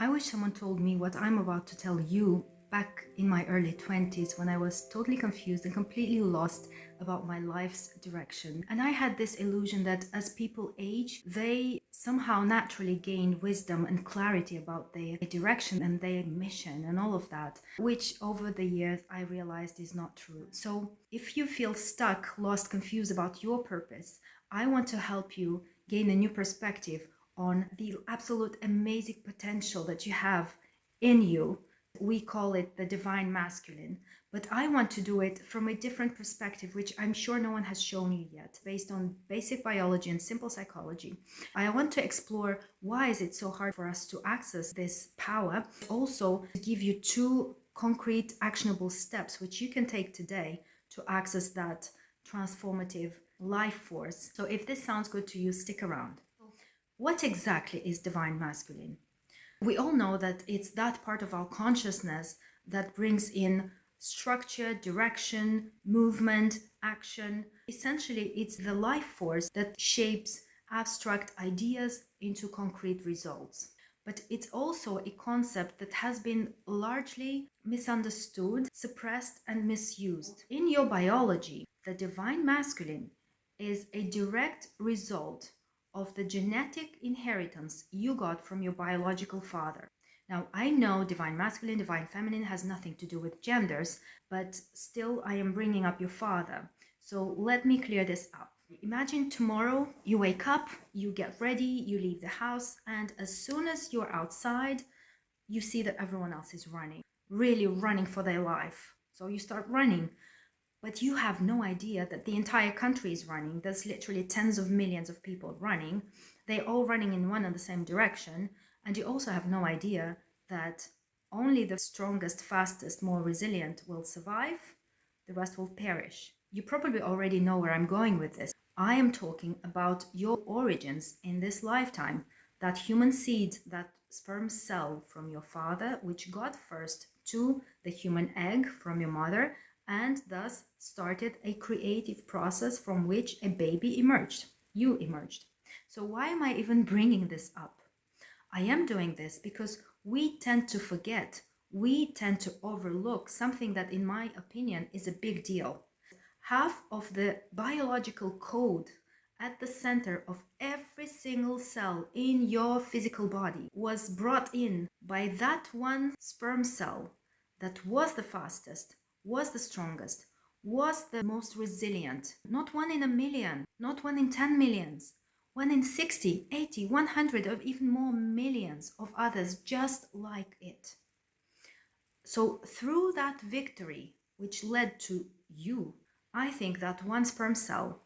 I wish someone told me what I'm about to tell you back in my early 20s when I was totally confused and completely lost about my life's direction. And I had this illusion that as people age, they somehow naturally gain wisdom and clarity about their direction and their mission and all of that, which over the years I realized is not true. So if you feel stuck, lost, confused about your purpose, I want to help you gain a new perspective on the absolute amazing potential that you have in you. We call it the divine masculine, but I want to do it from a different perspective, which I'm sure no one has shown you yet, based on basic biology and simple psychology. I want to explore why is it so hard for us to access this power, also to give you 2 concrete actionable steps which you can take today to access that transformative life force. So if this sounds good to you, stick around. What exactly is divine masculine? We all know that it's that part of our consciousness that brings in structure, direction, movement, action. Essentially, it's the life force that shapes abstract ideas into concrete results. But it's also a concept that has been largely misunderstood, suppressed, and misused. In your biology, the divine masculine is a direct result of the genetic inheritance you got from your biological father. Now, I know divine masculine, divine feminine has nothing to do with genders, but still I am bringing up your father. So let me clear this up. Imagine tomorrow you wake up, you get ready, you leave the house, and as soon as you're outside, you see that everyone else is running, really running for their life. So you start running. But you have no idea that the entire country is running. There's literally tens of millions of people running. They're all running in one and the same direction. And you also have no idea that only the strongest, fastest, more resilient will survive. The rest will perish. You probably already know where I'm going with this. I am talking about your origins in this lifetime. That human seed, that sperm cell from your father, which got first to the human egg from your mother, and thus started a creative process from which a baby emerged. You emerged. So why am I even bringing this up? I am doing this because we tend to forget, we tend to overlook something that, in my opinion, is a big deal. Half of the biological code at the center of every single cell in your physical body was brought in by that one sperm cell that was the fastest, was the strongest, was the most resilient. Not 1 in a million, not 1 in 10 millions, 1 in 60, 80, 100, or even more millions of others just like it. So through that victory, which led to you, I think that one sperm cell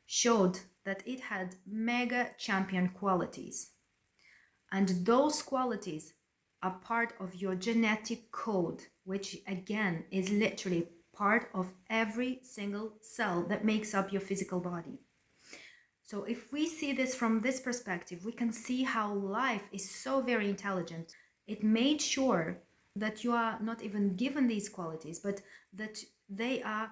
showed that it had mega champion qualities. And those qualities are part of your genetic code, which again is literally part of every single cell that makes up your physical body. So if we see this from this perspective, we can see how life is so very intelligent. It made sure that you are not even given these qualities, but that they are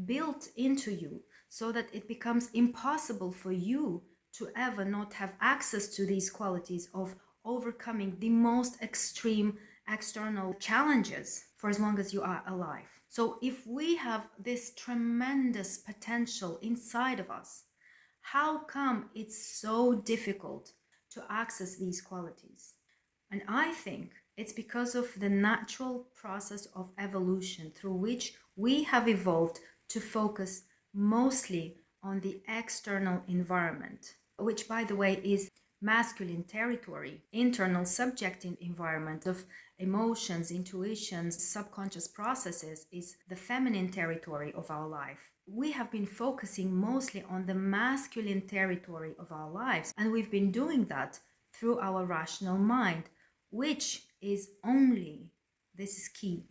built into you so that it becomes impossible for you to ever not have access to these qualities of overcoming the most extreme external challenges for as long as you are alive. So if we have this tremendous potential inside of us, how come it's so difficult to access these qualities? And I think it's because of the natural process of evolution through which we have evolved to focus mostly on the external environment, which, by the way, is masculine territory. Internal subjective environment of emotions, intuitions, subconscious processes is the feminine territory of our life. We have been focusing mostly on the masculine territory of our lives, and we've been doing that through our rational mind, which is only, this is key,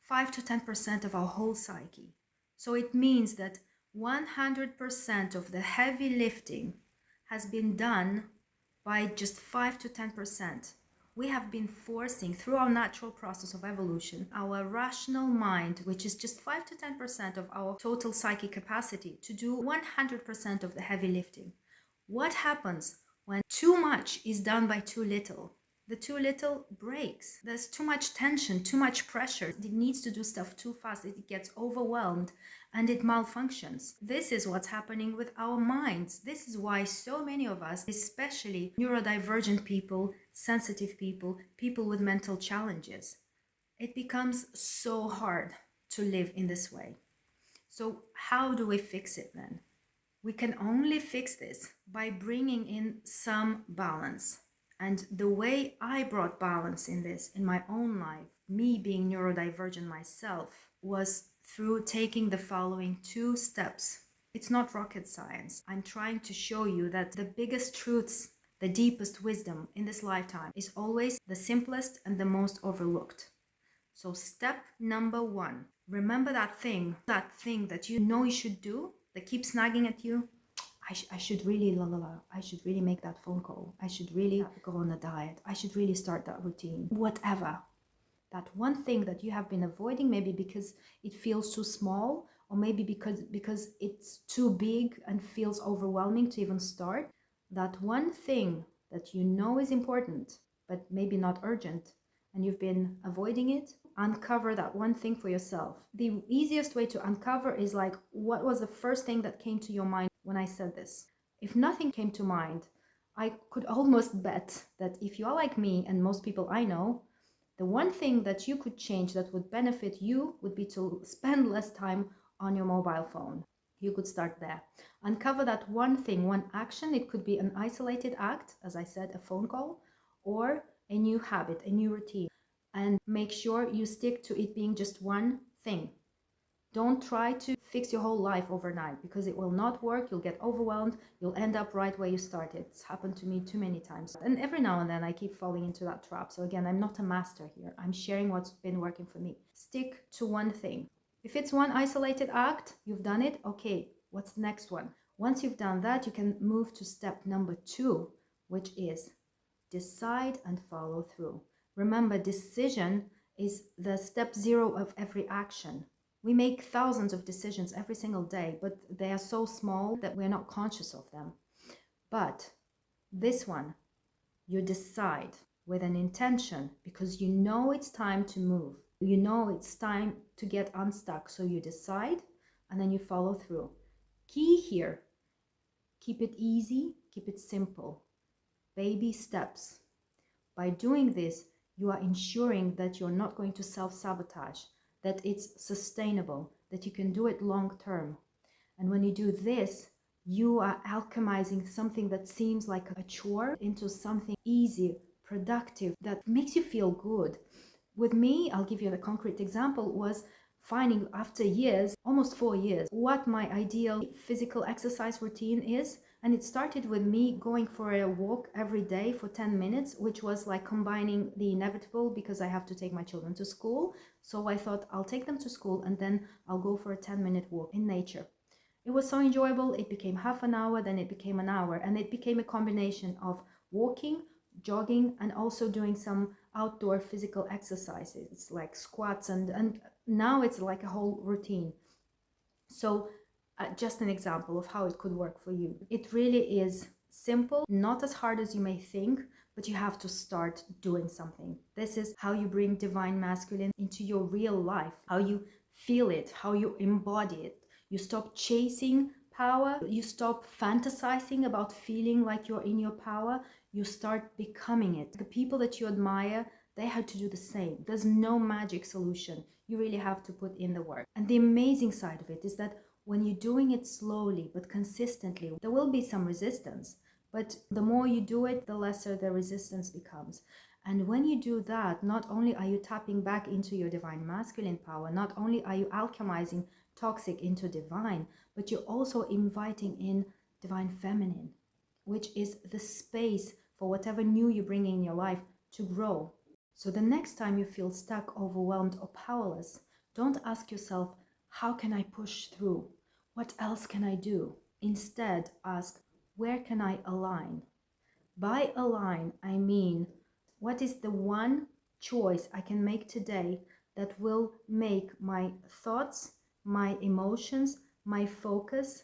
5 to 10% of our whole psyche. So it means that 100% of the heavy lifting has been done by just 5 to 10%. We have been forcing, through our natural process of evolution, our rational mind, which is just 5 to 10% of our total psychic capacity, to do 100% of the heavy lifting. What happens when too much is done by too little? the too little breaks. There's too much tension, too much pressure. It needs to do stuff too fast. It gets overwhelmed and it malfunctions. This is what's happening with our minds. This is why so many of us, especially neurodivergent people, sensitive people, people with mental challenges, it becomes so hard to live in this way. So how do we fix it then? We can only fix this by bringing in some balance. And the way I brought balance in this in my own life, me being neurodivergent myself, was through taking the following 2 steps. It's not rocket science. I'm trying to show you that the biggest truths, the deepest wisdom in this lifetime is always the simplest and the most overlooked. So step number 1, remember that thing that you know you should do that keeps nagging at you. I should really I should really make that phone call. I should really go on a diet. I should really start that routine. Whatever. That one thing that you have been avoiding, maybe because it feels too small, or maybe because it's too big and feels overwhelming to even start. That one thing that you know is important, but maybe not urgent, and you've been avoiding it, uncover that one thing for yourself. The easiest way to uncover is like, what was the first thing that came to your mind when I said this? If nothing came to mind, I could almost bet that if you are like me and most people I know, the one thing that you could change that would benefit you would be to spend less time on your mobile phone. You could start there. Uncover that one thing, one action. It could be an isolated act, as I said, a phone call, or a new habit, a new routine. And make sure you stick to it being just one thing. Don't try to fix your whole life overnight, because it will not work. You'll get overwhelmed. You'll end up right where you started. It's happened to me too many times. And every now and then I keep falling into that trap. So again, I'm not a master here. I'm sharing what's been working for me. Stick to one thing. If it's one isolated act, you've done it. Okay, what's the next one? Once you've done that, you can move to step number 2, which is decide and follow through. Remember, decision is the step 0 of every action. We make thousands of decisions every single day, but they are so small that we're not conscious of them. But this one, you decide with an intention, because you know it's time to move. You know it's time to get unstuck. So you decide and then you follow through. Key here, keep it easy, keep it simple. Baby steps. By doing this, you are ensuring that you're not going to self-sabotage, that it's sustainable, that you can do it long term. And when you do this, you are alchemizing something that seems like a chore into something easy, productive, that makes you feel good. With me, I'll give you a concrete example, was finding after years, almost 4 years, what my ideal physical exercise routine is. And it started with me going for a walk every day for 10 minutes, which was like combining the inevitable, because I have to take my children to school. So I thought I'll take them to school and then I'll go for a 10-minute walk in nature. It was so enjoyable. It became half an hour, then it became an hour, and it became a combination of walking, jogging, and also doing some outdoor physical exercises like squats, and now it's like a whole routine. So just an example of how it could work for you. It really is simple, not as hard as you may think, but you have to start doing something. This is how you bring divine masculine into your real life, how you feel it, how you embody it. You stop chasing power, you stop fantasizing about feeling like you're in your power, you start becoming it. The people that you admire, they had to do the same. There's no magic solution. You really have to put in the work. And the amazing side of it is that when you're doing it slowly but consistently, there will be some resistance. But the more you do it, the lesser the resistance becomes. And when you do that, not only are you tapping back into your divine masculine power, not only are you alchemizing toxic into divine, but you're also inviting in divine feminine, which is the space for whatever new you bring in your life to grow. So the next time you feel stuck, overwhelmed, or powerless, don't ask yourself, how can I push through? What else can I do? Instead, ask, where can I align? By align, I mean, what is the one choice I can make today that will make my thoughts, my emotions, my focus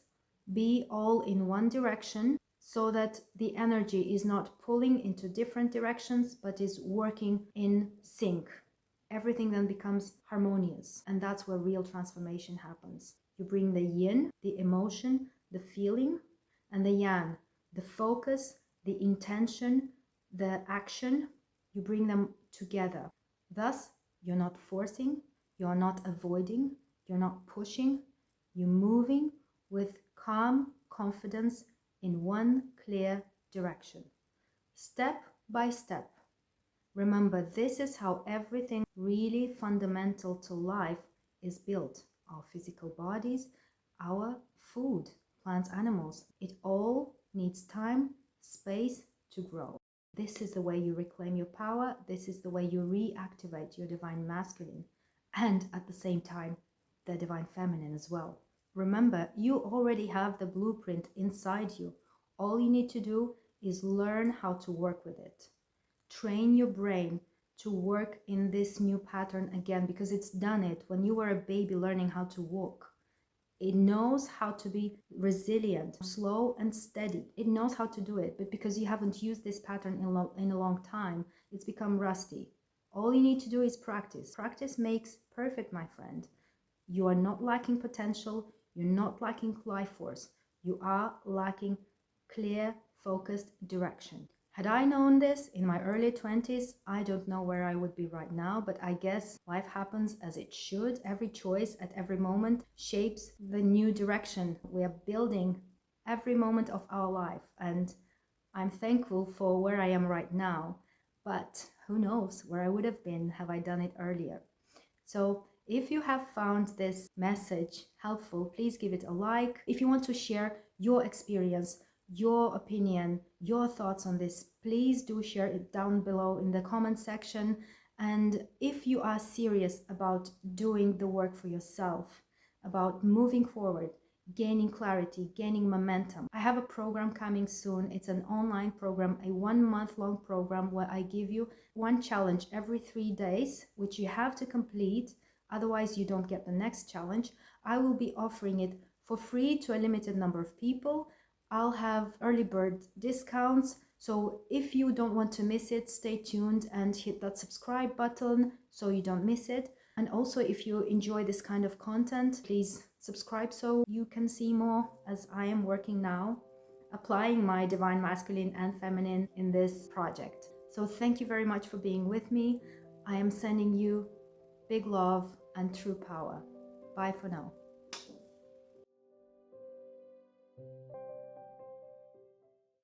be all in one direction, so that the energy is not pulling into different directions, but is working in sync. Everything then becomes harmonious, and that's where real transformation happens. You bring the yin, the emotion, the feeling, and the yang, the focus, the intention, the action. You bring them together. Thus, you're not forcing, you're not avoiding, you're not pushing, you're moving with calm confidence in one clear direction, step by step. Remember, this is how everything really fundamental to life is built. Our physical bodies, our food, plants, animals. It all needs time, space to grow. This is the way you reclaim your power. This is the way you reactivate your divine masculine and at the same time, the divine feminine as well. Remember, you already have the blueprint inside you. All you need to do is learn how to work with it. Train your brain to work in this new pattern again, because it's done it when you were a baby learning how to walk. It knows how to be resilient, slow and steady. It knows how to do it, but because you haven't used this pattern in a long time, it's become rusty. All you need to do is practice. Practice makes perfect, my friend. You are not lacking potential. You're not lacking life force. You are lacking clear, focused direction. Had I known this in my early 20s, I don't know where I would be right now, but I guess life happens as it should. Every choice at every moment shapes the new direction we are building every moment of our life. And I'm thankful for where I am right now, but who knows where I would have been had I done it earlier. So if you have found this message helpful, please give it a like. If you want to share your experience, your opinion, your thoughts on this, please do share it down below in the comment section. And if you are serious about doing the work for yourself, about moving forward, gaining clarity, gaining momentum, I have a program coming soon. It's an online program, a 1 month long program where I give you one challenge every 3 days, which you have to complete. Otherwise, you don't get the next challenge. I will be offering it for free to a limited number of people. I'll have early bird discounts. So if you don't want to miss it, stay tuned and hit that subscribe button so you don't miss it. And also, if you enjoy this kind of content, please subscribe so you can see more, as I am working now, applying my divine masculine and feminine in this project. So thank you very much for being with me. I am sending you big love and true power. Bye for now.